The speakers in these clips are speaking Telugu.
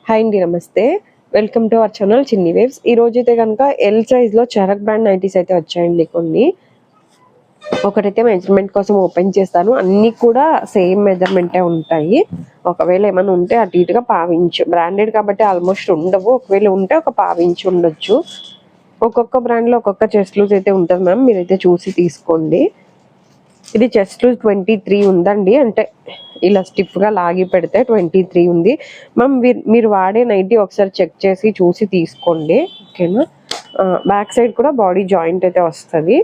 హాయ్ అండి, నమస్తే. వెల్కమ్ టు అవర్ ఛానల్ చిన్ని వేవ్స్. ఈ రోజైతే కనుక ఎల్ సైజ్లో చరక్ బ్రాండ్ నైటీస్ అయితే వచ్చాయండి కొన్ని. ఒకటైతే మెజర్మెంట్ కోసం ఓపెన్ చేస్తాను. అన్నీ కూడా సేమ్ మెజర్మెంటే ఉంటాయి. ఒకవేళ ఏమైనా ఉంటే అటు ఇటుగా పావించు, బ్రాండెడ్ కాబట్టి ఆల్మోస్ట్ ఉండవు. ఒకవేళ ఉంటే ఒక పావించి ఉండొచ్చు. ఒక్కొక్క బ్రాండ్లో ఒక్కొక్క చెస్ట్ లూజ్ అయితే ఉంటుంది మ్యామ్, మీరైతే చూసి తీసుకోండి. ఇది చెస్ట్ లూజ్ 23 ఉందండి. అంటే ఇలా స్టిఫ్గా లాగి పెడితే 23 ఉంది మ్యామ్. మీరు వాడే నైటీ ఒకసారి చెక్ చేసి చూసి తీసుకోండి, ఓకేనా. బ్యాక్ సైడ్ కూడా బాడీ జాయింట్ అయితే వస్తుంది.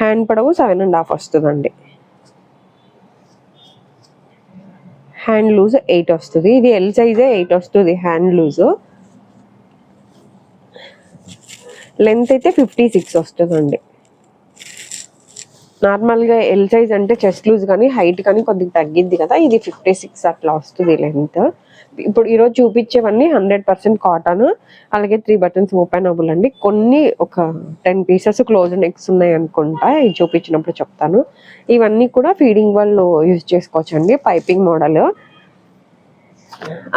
హ్యాండ్ పొడవు 7.5 వస్తుందండి. హ్యాండ్ లూజ్ 8 వస్తుంది. ఇది ఎల్ సైజే 8 వస్తుంది హ్యాండ్ లూజు. లెంత్ అయితే 56 వస్తుందండి. నార్మల్గా ఎల్ సైజ్ అంటే చెస్ట్ లూజ్ కానీ హైట్ కానీ కొద్దిగా తగ్గిద్ది కదా, ఇది 56 అట్లా వస్తుంది లెంత్. ఇప్పుడు ఈరోజు చూపించేవన్నీ 100% కాటన్. అలాగే 3 బటన్స్ ఓపెనబుల్ అండి. కొన్ని ఒక 10 పీసెస్ క్లోజ్ నెక్స్ ఉన్నాయి అనుకుంటా, ఇది చూపించినప్పుడు చెప్తాను. ఇవన్నీ కూడా ఫీడింగ్ వాళ్ళు యూజ్ చేసుకోవచ్చు అండి, పైపింగ్ మోడల్.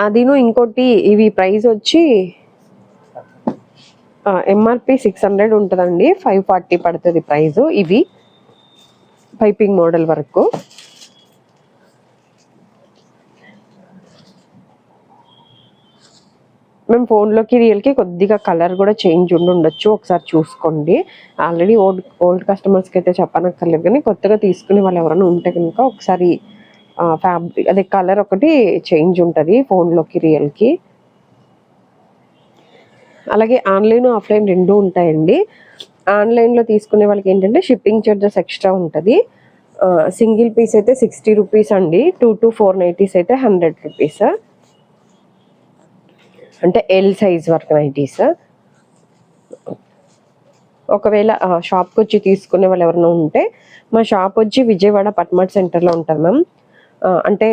అదిను ఇంకోటి, ఇవి ప్రైస్ వచ్చి ఎంఆర్పి 600 ఉంటుందండి, 540 పడుతుంది ప్రైస్. ఇవి పైపింగ్ మోడల్ వరకు. మేము ఫోన్లోకి రియల్కి కొద్దిగా కలర్ కూడా చేంజ్ ఉండొచ్చు, ఒకసారి చూసుకోండి. ఆల్రెడీ ఓల్డ్ కస్టమర్స్కి అయితే చెప్పనక్కర్లేదు, కానీ కొత్తగా తీసుకునే వాళ్ళు ఎవరైనా ఉంటే కనుక ఒకసారి ఫ్యాబ్రిక్ అదే కలర్ ఒకటి చేంజ్ ఉంటుంది ఫోన్లోకి రియల్కి. అలాగే ఆన్లైన్ ఆఫ్లైన్ రెండు ఉంటాయండి. ఆన్లైన్లో తీసుకునే వాళ్ళకి ఏంటంటే షిప్పింగ్ చార్జెస్ ఎక్స్ట్రా ఉంటుంది. సింగిల్ పీస్ అయితే 60 రూపీస్ అండి. 2 to 4 నైటీస్ అయితే 100 రూపీస్. అంటే ఎల్ సైజ్ వరకు నైటీస్. ఒకవేళ షాప్కి వచ్చి తీసుకునే వాళ్ళు ఎవరైనా ఉంటే, మా షాప్ వచ్చి విజయవాడ పట్మట్ సెంటర్లో ఉంటుంది మ్యామ్. అంటే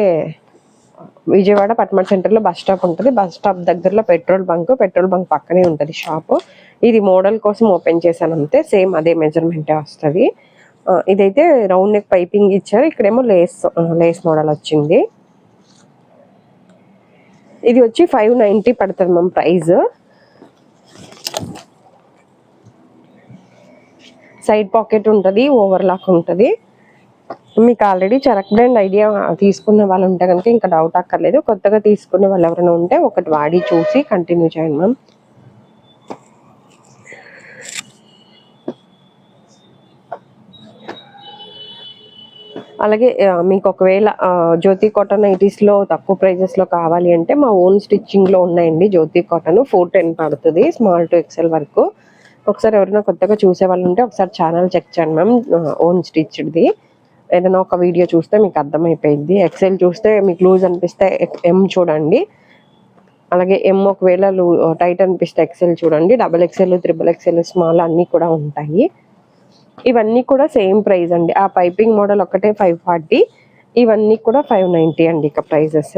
విజయవాడ పట్మట్ సెంటర్లో బస్ స్టాప్ ఉంటుంది. బస్ స్టాప్ దగ్గరలో పెట్రోల్ బంక్ పక్కనే ఉంటుంది షాపు. ఇది మోడల్ కోసం ఓపెన్ చేశాను అంతే, సేమ్ అదే మెజర్మెంటే వస్తుంది. ఇదైతే రౌండ్ నెక్ పైపింగ్ ఇచ్చారు, ఇక్కడేమో లేస్ మోడల్ వచ్చింది. ఇది వచ్చి 590 పడుతుంది మ్యామ్ ప్రైస్. సైడ్ పాకెట్ ఉంటుంది, ఓవర్లాక్ ఉంటుంది. మీకు ఆల్రెడీ చరక్ బ్రాండ్ ఐడియా తీసుకున్న వాళ్ళు ఉంటే కనుక ఇంకా డౌట్ అక్కర్లేదు. కొత్తగా తీసుకునే వాళ్ళు ఎవరైనా ఉంటే ఒకటి వాడి చూసి కంటిన్యూ చేయండి మ్యామ్. అలాగే మీకు ఒకవేళ జ్యోతి కాటన్ నైటీస్లో తక్కువ ప్రైజెస్లో కావాలి అంటే మా ఓన్ స్టిచ్చింగ్లో ఉన్నాయండి. జ్యోతి కాటన్ 410 పడుతుంది, స్మాల్ టు ఎక్సెల్ వరకు. ఒకసారి ఎవరైనా కొత్తగా చూసే వాళ్ళు ఉంటే ఒకసారి ఛానల్ చెక్ చేయండి మ్యామ్. ఓన్ స్టిచ్డ్ది ఏదైనా ఒక వీడియో చూస్తే మీకు అర్థమైపోయింది. ఎక్సెల్ చూస్తే మీకు లూజ్ అనిపిస్తే ఎం చూడండి. అలాగే ఎం ఒకవేళ టైట్ అనిపిస్తే ఎక్సెల్ చూడండి. XXL, XXL స్మాల్ అన్నీ కూడా ఉంటాయి. ఇవన్నీ కూడా సేమ్ ప్రైస్ అండి. ఆ పైపింగ్ మోడల్ ఒకటే 540, ఇవన్నీ కూడా 590 అండి ఇక ప్రైజెస్.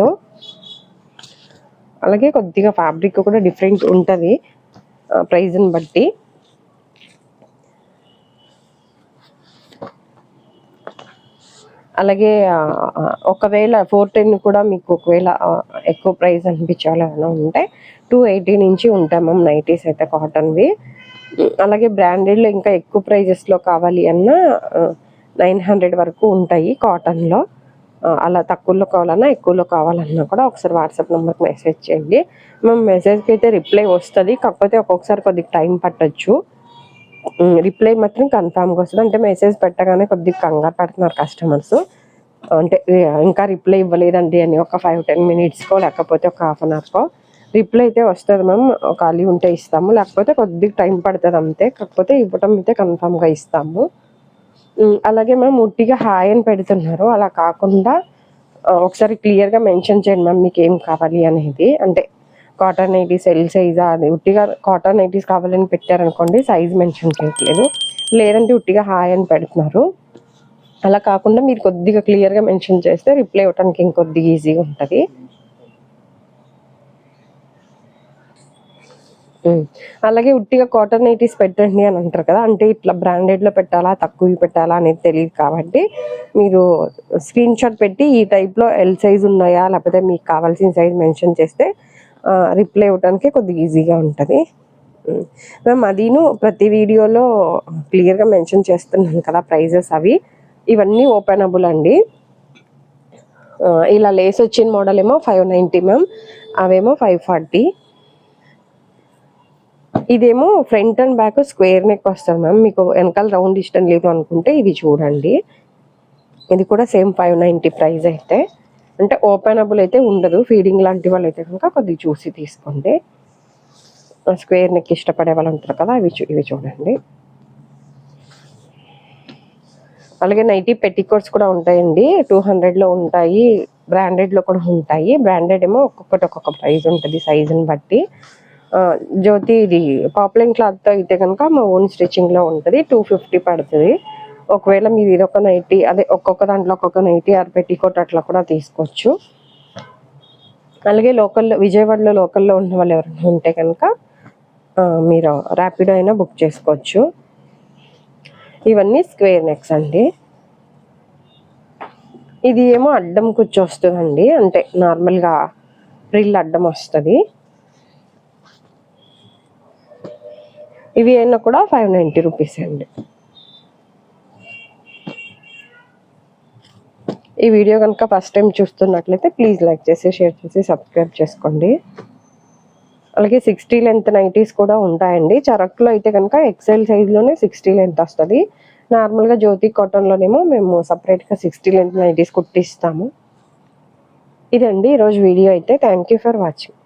అలాగే కొద్దిగా ఫ్యాబ్రిక్ కూడా డిఫరెంట్ ఉంటుంది ప్రైజ్ని బట్టి. అలాగే ఒకవేళ 410 కూడా మీకు ఒకవేళ ఎక్కువ ప్రైస్ అనిపించాలి ఏమైనా ఉంటే 280 నుంచి ఉంటాయి మ్యామ్ నైటీస్ అయితే కాటన్వి. అలాగే బ్రాండెడ్లో ఇంకా ఎక్కువ ప్రైజెస్లో కావాలి అన్నా 900 వరకు ఉంటాయి కాటన్లో. అలా తక్కువలో కావాలన్నా ఎక్కువలో కావాలన్నా కూడా ఒకసారి వాట్సాప్ నెంబర్కి మెసేజ్ చేయండి. మేము మెసేజ్కి అయితే రిప్లై వస్తుంది, కాకపోతే ఒక్కొక్కసారి కొద్దిగా టైం పట్టచ్చు. రిప్లై మాత్రం కన్ఫామ్గా వస్తుంది. అంటే మెసేజ్ పెట్టగానే కొద్దిగా కంగారు పడుతున్నారు కస్టమర్స్, అంటే ఇంకా రిప్లై ఇవ్వలేదండి అని. ఒక 5-10 మినిట్స్కో లేకపోతే ఒక హాఫ్ అన్ అవర్కో రిప్లై అయితే వస్తుంది మ్యామ్. ఖాళీ ఉంటే ఇస్తాము, లేకపోతే కొద్దిగా టైం పడుతుంది అంతే. కాకపోతే ఇవ్వటం అయితే కన్ఫామ్గా ఇస్తాము. అలాగే మ్యామ్ ఉట్టిగా హాయ్ అని పెడుతున్నారు, అలా కాకుండా ఒకసారి క్లియర్గా మెన్షన్ చేయండి మ్యామ్ మీకు ఏం కావాలి అనేది. అంటే కాటన్ నైటీస్ ఎల్ సైజా అది, ఉట్టిగా కాటన్ నైటీస్ కావాలని పెట్టారనుకోండి సైజ్ మెన్షన్ చేయట్లేదు, లేదంటే ఉట్టిగా హాయ్ అని పెడుతున్నారు. అలా కాకుండా మీరు కొద్దిగా క్లియర్గా మెన్షన్ చేస్తే రిప్లై ఇవ్వడానికి ఇంకొద్దిగా ఈజీగా ఉంటుంది. అలాగే ఉట్టిగా కాటన్ నైటీస్ పెట్టండి అని అంటారు కదా, అంటే ఇట్లా బ్రాండెడ్లో పెట్టాలా తక్కువ పెట్టాలా అనేది తెలియదు కాబట్టి మీరు స్క్రీన్ షాట్ పెట్టి ఈ టైప్లో ఎల్ సైజ్ ఉన్నాయా లేకపోతే మీకు కావాల్సిన సైజ్ మెన్షన్ చేస్తే రిప్లై ఇవ్వడానికి కొద్దిగా ఈజీగా ఉంటుంది. మ్యామ్ అదిను ప్రతి వీడియోలో క్లియర్గా మెన్షన్ చేస్తున్నాను కదా ప్రైజెస్ అవి, ఇవన్నీ ఓపెనబుల్ అండి. ఇలా లేస్ వచ్చిన మోడల్ ఏమో 590 మ్యామ్, అవేమో 540. ఇదేమో front and back square neck వస్తుంది మ్యామ్. మీకు వెనకాల రౌండ్ ఇష్టం లేదు అనుకుంటే ఇది చూడండి, ఇది కూడా సేమ్ 590 ప్రైస్ అయితే. అంటే ఓపెనబుల్ అయితే ఉండదు, ఫీడింగ్ లాంటి వాళ్ళు అయితే కనుక కొద్దిగా చూసి తీసుకోండి. స్క్వేర్ నెక్ ఇష్టపడే వాళ్ళు ఉంటారు కదా, ఇవి చూడండి. అలాగే నైటీ పెట్టికోట్స్ కూడా ఉంటాయండి, 200లో ఉంటాయి, బ్రాండెడ్లో కూడా ఉంటాయి. బ్రాండెడ్ ఏమో ఒక్కొక్కటి ఒక్కొక్క ప్రైస్ ఉంటుంది సైజుని బట్టి. జ్యోతి ఇది పాపులర్ క్లాత్తో అయితే కనుక మా ఓన్ స్టిచ్చింగ్లో ఉంటుంది, 250 పడుతుంది. ఒకవేళ మీరు ఇది ఒక నైటీ అదే ఒక్కొక్క దాంట్లో ఒక్కొక్క నైటీ ఆర్ పెట్టికోట్ అట్లా కూడా తీసుకోవచ్చు. అలాగే విజయవాడలో లోకల్లో ఉన్న వాళ్ళు ఎవరైనా ఉంటే కనుక మీరు ర్యాపిడో అయినా బుక్ చేసుకోవచ్చు. ఇవన్నీ స్క్వేర్ నెక్స్ అండి. ఇది ఏమో అడ్డం కుచ్చు వస్తుందండి, అంటే నార్మల్గా రిల్ అడ్డం వస్తుంది. ఇవి అయినా కూడా 590 రూపీస్ అండి. ఈ వీడియో కనుక ఫస్ట్ టైం చూస్తున్నట్లయితే ప్లీజ్ లైక్ చేసి షేర్ చేసి సబ్స్క్రైబ్ చేసుకోండి. అలాగే 60 లెంత్ నైటీస్ కూడా ఉంటాయండి. చరక్లో అయితే కనుక ఎక్సెల్ సైజ్లోనే 60 లెంత్ వస్తుంది. నార్మల్గా జ్యోతి కాటన్లోనేమో మేము సపరేట్గా 60 లెంత్ నైటీస్ కుట్టిస్తాము. ఇదండి ఈరోజు వీడియో అయితే. Thank you for watching.